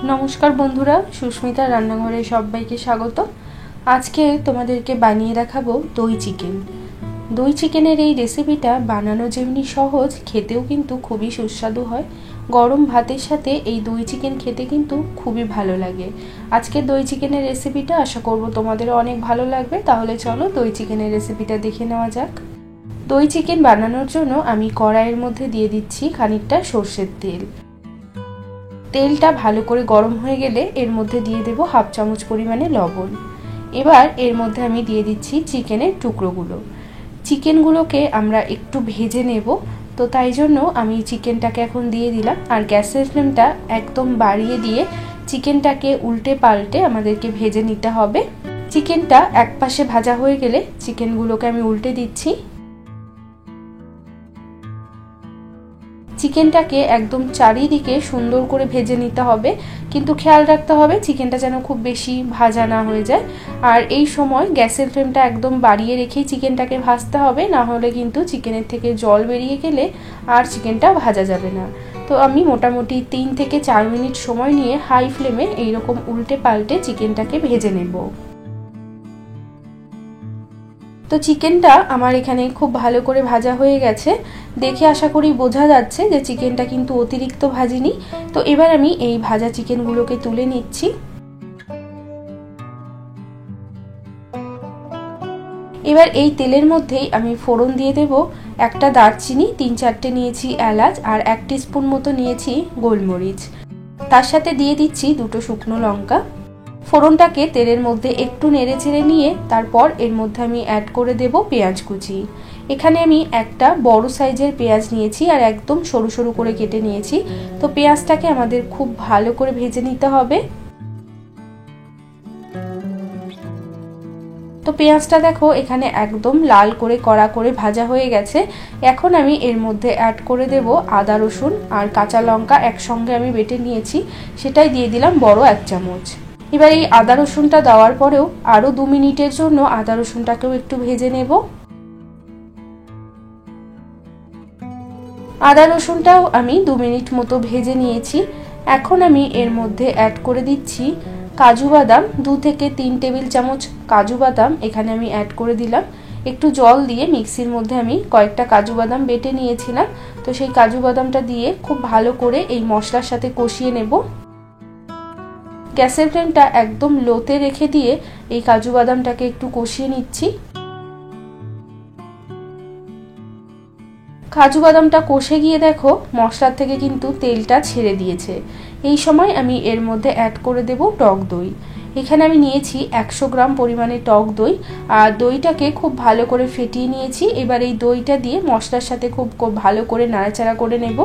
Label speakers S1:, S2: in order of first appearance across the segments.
S1: नमस्कार बंधुरा सुस्मिता रान्नाघरे सबाइके स्वागत। आज के तोमादेरके बानिये देखाबो दई चिकेन। दई चिकेनेर এই রেসিপিটা বানানো যেমনি সহজ, খেতেও কিন্তু খুবই সুস্বাদু হয়। গরম ভাতের সাথে এই দই চিকেন খেতে কিন্তু খুবই ভালো লাগে। আজকে দই চিকেনের রেসিপিটা আশা করব তোমাদের অনেক ভালো লাগবে। তাহলে চলো দই চিকেনের রেসিপিটা দেখে নেওয়া যাক। দই চিকেন বানানোর জন্য আমি কড়াইয়ের মধ্যে দিয়ে দিচ্ছি খানিকটা সরষের তেল। তেলটা ভালো করে গরম হয়ে গেলে এর মধ্যে দিয়ে দেব হাফ চামচ পরিমাণে লবণ। এবার এর মধ্যে আমি দিয়ে দিচ্ছি চিকেনের টুকরোগুলো। চিকেনগুলোকে আমরা একটু ভেজে নেব, তো তাই জন্য আমি চিকেনটাকে এখন দিয়ে দিলাম। আর গ্যাসের ফ্লেমটা একদম বাড়িয়ে দিয়ে চিকেনটাকে উল্টে পাল্টে আমাদেরকে ভেজে নিতে হবে। চিকেনটা এক পাশে ভাজা হয়ে গেলে চিকেনগুলোকে আমি উল্টে দিচ্ছি। চিকেনটাকে একদম চারিদিকে সুন্দর করে ভেজে নিতে হবে, কিন্তু খেয়াল রাখতে হবে চিকেনটা যেন খুব বেশি ভাজা না হয়ে যায়। আর এই সময় গ্যাসের ফ্লেমটা একদম বাড়িয়ে রেখেই চিকেনটাকে ভাজতে হবে, না হলে কিন্তু চিকেনের থেকে জল বেরিয়ে গেলে আর চিকেনটা ভাজা যাবে না। তো আমি মোটামুটি 3 থেকে 4 মিনিট সময় নিয়ে হাই ফ্লেমে এইরকম উল্টে পাল্টে চিকেনটাকে ভেজে নেব। তো চিকেনটা আমার এখানে খুব ভালো করে ভাজা হয়ে গেছে, দেখে আশা করি বোঝা যাচ্ছে যে চিকেনটা কিন্তু অতিরিক্ত ভাজিনি। তো এবার আমি এই ভাজা চিকেনগুলোকে তুলে নিচ্ছি। এবার এই তেলের মধ্যেই আমি ফোড়ন দিয়ে দেব একটা দারচিনি, 3-4টে নিয়েছি এলাচ, আর 1 টিস্পুন মতো নিয়েছি গোলমরিচ। তার সাথে দিয়ে দিচ্ছি 2টো শুকনো লঙ্কা। ফোড়নটাকে তেলের মধ্যে একটু নেড়ে চেড়ে নিয়ে তারপর এর মধ্যে আমি অ্যাড করে দেব পেঁয়াজ কুচি। এখানে আমি একটা বড় সাইজের পেঁয়াজ নিয়েছি আর একদম সরু সরু করে কেটে নিয়েছি। তো পেঁয়াজটাকে আমাদের খুব ভালো করে ভেজে নিতে হবে। তো পেঁয়াজটা দেখো এখানে একদম লাল করে কড়া করে ভাজা হয়ে গেছে। এখন আমি এর মধ্যে অ্যাড করে দেব আদা রসুন আর কাঁচা লঙ্কা একসঙ্গে আমি বেটে নিয়েছি, সেটাই দিয়ে দিলাম বড় 1 চামচ। এবার এই আদা রসুনটা দেওয়ার পরেও আরো 2 মিনিটের জন্য আদা রসুনটাকেও একটু ভেজে নেব। আদা রসুনটাও আমি 2 মিনিট মতো ভেজে নিয়েছি। এখন আমি এর মধ্যে অ্যাড করে দিচ্ছি কাজু বাদাম, 2 থেকে 3 টেবিল চামচ কাজু বাদাম এখানে আমি অ্যাড করে দিলাম। একটু জল দিয়ে মিক্সির মধ্যে আমি কয়েকটা কাজু বাদাম বেটে নিয়েছিলাম। তো সেই কাজু বাদামটা দিয়ে খুব ভালো করে এই মশলার সাথে কষিয়ে নেব। গ্যাসের ফ্লেমটা একদম লোতে রেখে দিয়ে এই কাজু বাদামটাকে একটু কষিয়ে নিচ্ছি। কাজু বাদামটা কষে গিয়ে দেখো মশলার থেকে কিন্তু তেলটা ছেড়ে দিয়েছে। এই সময় আমি এর মধ্যে অ্যাড করে দেব টক দই। এখানে আমি নিয়েছি 100 গ্রাম পরিমাণে টক দই, আর দইটাকে খুব ভালো করে ফেটিয়ে নিয়েছি। এবার এই দইটা দিয়ে মশলার সাথে খুব ভালো করে নাড়াচাড়া করে নেব।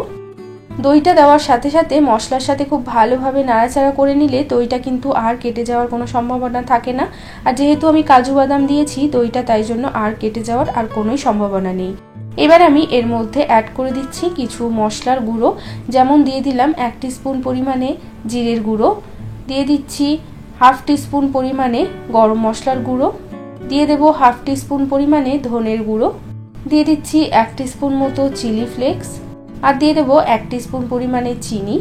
S1: দইটা দেওয়ার সাথে সাথে মশলার সাথে খুব ভালোভাবে নাড়াচাড়া করে নিলে দইটা কিন্তু আর কেটে যাওয়ার কোনো সম্ভাবনা থাকে না। আর যেহেতু আমি কাজু বাদাম দিয়েছি দইটা, তাই জন্য আর কেটে যাওয়ার আর কোনোই সম্ভাবনা নেই। এবার আমি এর মধ্যে অ্যাড করে দিচ্ছি কিছু মশলার গুঁড়ো, যেমন দিয়ে দিলাম 1 টিস্পুন পরিমাণে জিরের গুঁড়ো, দিয়ে দিচ্ছি হাফ টিস্পুন পরিমাণে গরম মশলার গুঁড়ো, দিয়ে দেব হাফ টিস্পুন পরিমাণে ধনের গুঁড়ো, দিয়ে দিচ্ছি 1 টিস্পুন মতো চিলি ফ্লেক্স, আর দিয়ে দেবো 1 টিস্পুন পরিমাণে চিনি।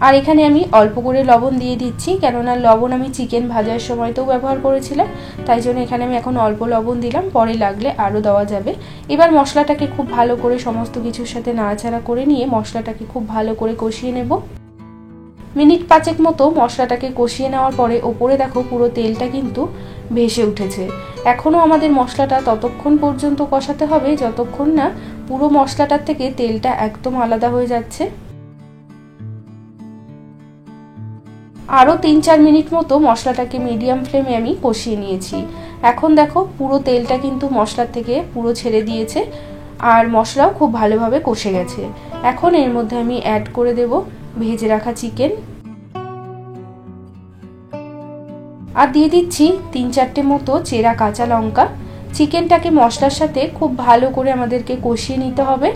S1: আর এখানে আমি অল্প করে লবণ দিয়ে দিচ্ছি, কেননা লবণ আমি চিকেন ভাজার সময়তেও ব্যবহার করেছিলাম, তাই জন্য এখানে আমি এখন অল্প লবণ দিলাম, পরে লাগলে আরও দেওয়া যাবে। এবার মশলাটাকে খুব ভালো করে সমস্ত কিছুর সাথে নাড়াচাড়া করে নিয়ে মশলাটাকে খুব ভালো করে কষিয়ে নেব। মিনিট 5 মতো মশলাটাকে কষিয়ে নেওয়ার পরে ওপরে দেখো পুরো তেলটা কিন্তু ভেসে উঠেছে। এখনও আমাদের মশলাটা ততক্ষণ পর্যন্ত কষাতে হবে যতক্ষণ না পুরো মশলাটার থেকে তেলটা একদম আলাদা হয়ে যাচ্ছে। আরও 3-4 মিনিট মতো মশলাটাকে মিডিয়াম ফ্লেমে আমি কষিয়ে নিয়েছি। এখন দেখো পুরো তেলটা কিন্তু মশলার থেকে পুরো ছেড়ে দিয়েছে, আর মশলাও খুব ভালোভাবে কষে গেছে। এখন এর মধ্যে আমি অ্যাড করে দেব ভেজে রাখা চিকেন, আর দিয়ে দিচ্ছি 3-4টে মতো চেরা কাঁচা লঙ্কা। চিকেনটাকে মশলার সাথে খুব ভালো করে আমাদেরকে কষিয়ে নিতে হবে।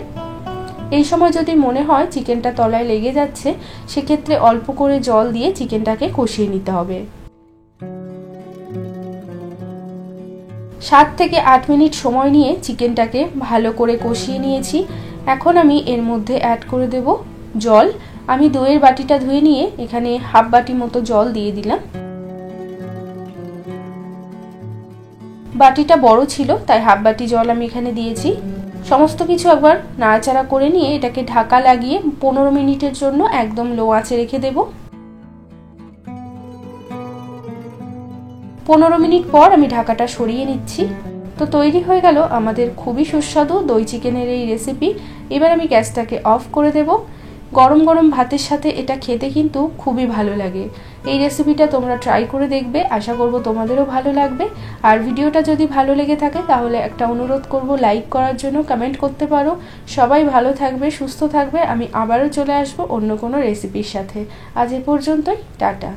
S1: এই সময় যদি মনে হয় চিকেনটা তলায় লেগে যাচ্ছে, সেক্ষেত্রে অল্প করে জল দিয়ে চিকেনটাকে কষিয়ে নিতে হবে। 7 থেকে 8 মিনিট সময় নিয়ে চিকেনটাকে ভালো করে কষিয়ে নিয়েছি। এখন আমি এর মধ্যে অ্যাড করে দেব জল, আমি দইয়ের বাটিটা ধুয়ে নিয়ে এখানে হাফ বাটি মতো জল দিয়ে দিলাম। বাটিটা বড় ছিল তাই হাফ বাটি জল আমি এখানে দিয়েছি। সমস্ত কিছু একবার নাড়াচাড়া করে নিয়ে এটাকে ঢাকা লাগিয়ে 15 মিনিটের জন্য একদম লো আঁচে রেখে দেব। 15 মিনিট পর আমি ঢাকাটা সরিয়ে নিচ্ছি। তো তৈরি হয়ে গেল আমাদের খুবই সুস্বাদু দই চিকেনের এই রেসিপি। এবার আমি গ্যাসটাকে অফ করে দেব। গরম গরম ভাতের সাথে এটা খেতে কিন্তু খুবই ভালো লাগে। এই রেসিপিটা তোমরা ট্রাই করে দেখবে, আশা করব তোমাদেরও ভালো লাগবে। আর ভিডিওটা যদি ভালো লেগে থাকে তাহলে একটা অনুরোধ করব লাইক করার জন্য, কমেন্ট করতে পারো। সবাই ভালো থাকবে, সুস্থ থাকবে। আমি আবারও চলে আসবো অন্য কোনো রেসিপির সাথে। আজ এ পর্যন্তই, টাটা।